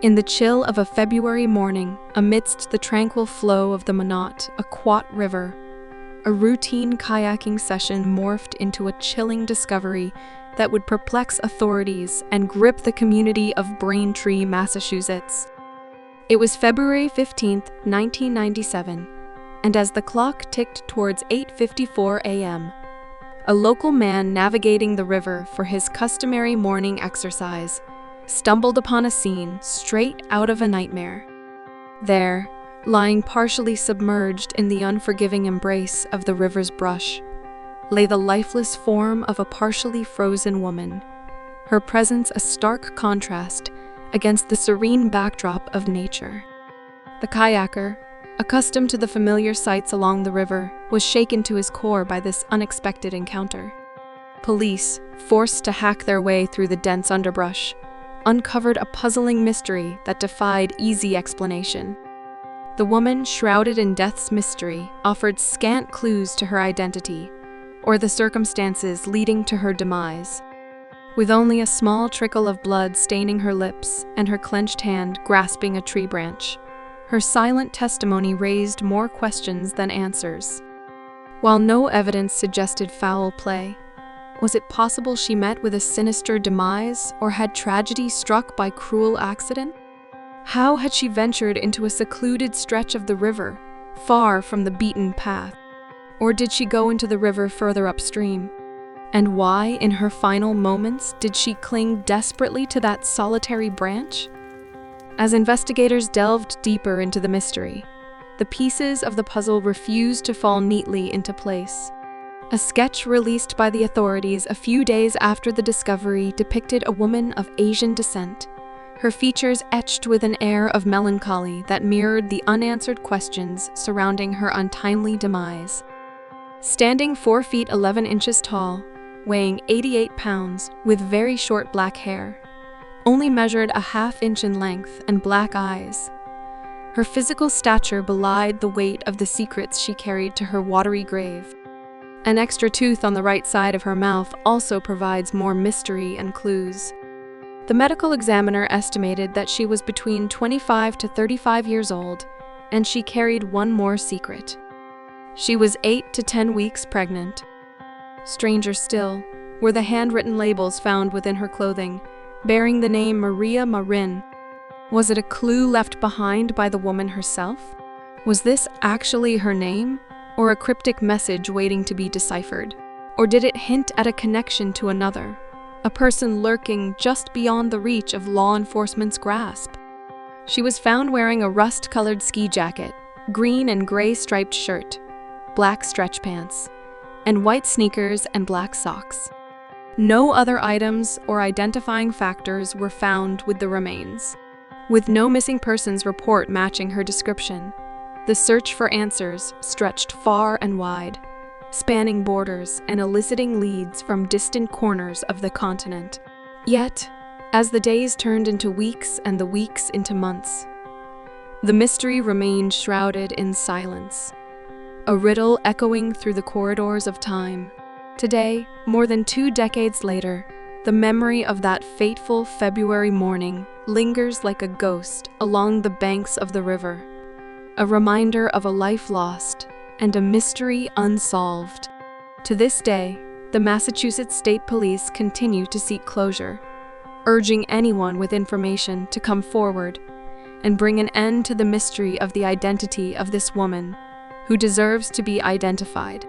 In the chill of a February morning, amidst the tranquil flow of the Monatiquot River, a routine kayaking session morphed into a chilling discovery that would perplex authorities and grip the community of Braintree, Massachusetts. It was February 15, 1997, and as the clock ticked towards 8:54 a.m., a local man navigating the river for his customary morning exercise stumbled upon a scene straight out of a nightmare. There, lying partially submerged in the unforgiving embrace of the river's brush, lay the lifeless form of a partially frozen woman, her presence a stark contrast against the serene backdrop of nature. The kayaker, accustomed to the familiar sights along the river, was shaken to his core by this unexpected encounter. Police, forced to hack their way through the dense underbrush, uncovered a puzzling mystery that defied easy explanation. The woman, shrouded in death's mystery, offered scant clues to her identity, or the circumstances leading to her demise. With only a small trickle of blood staining her lips and her clenched hand grasping a tree branch, her silent testimony raised more questions than answers. While no evidence suggested foul play, was it possible she met with a sinister demise, or had tragedy struck by cruel accident? How had she ventured into a secluded stretch of the river, far from the beaten path? Or did she go into the river further upstream? And why, in her final moments, did she cling desperately to that solitary branch? As investigators delved deeper into the mystery, the pieces of the puzzle refused to fall neatly into place. A sketch released by the authorities a few days after the discovery depicted a woman of Asian descent, her features etched with an air of melancholy that mirrored the unanswered questions surrounding her untimely demise. Standing 4 feet 11 inches tall, weighing 88 pounds, with very short black hair, only measured a half-inch in length and black eyes. Her physical stature belied the weight of the secrets she carried to her watery grave. An extra tooth on the right side of her mouth also provides more mystery and clues. The medical examiner estimated that she was between 25 to 35 years old, and she carried one more secret. She was 8 to 10 weeks pregnant. Stranger still were the handwritten labels found within her clothing, bearing the name Marin. Was it a clue left behind by the woman herself? Was this actually her name, or a cryptic message waiting to be deciphered? Or did it hint at a connection to another, a person lurking just beyond the reach of law enforcement's grasp? She was found wearing a rust-colored ski jacket, green and gray striped shirt, black stretch pants, and white sneakers and black socks. No other items or identifying factors were found with the remains. With no missing persons report matching her description, the search for answers stretched far and wide, spanning borders and eliciting leads from distant corners of the continent. Yet, as the days turned into weeks and the weeks into months, the mystery remained shrouded in silence, a riddle echoing through the corridors of time. Today, more than 2 decades later, the memory of that fateful February morning lingers like a ghost along the banks of the river, a reminder of a life lost and a mystery unsolved. To this day, the Massachusetts State Police continue to seek closure, urging anyone with information to come forward and bring an end to the mystery of the identity of this woman who deserves to be identified.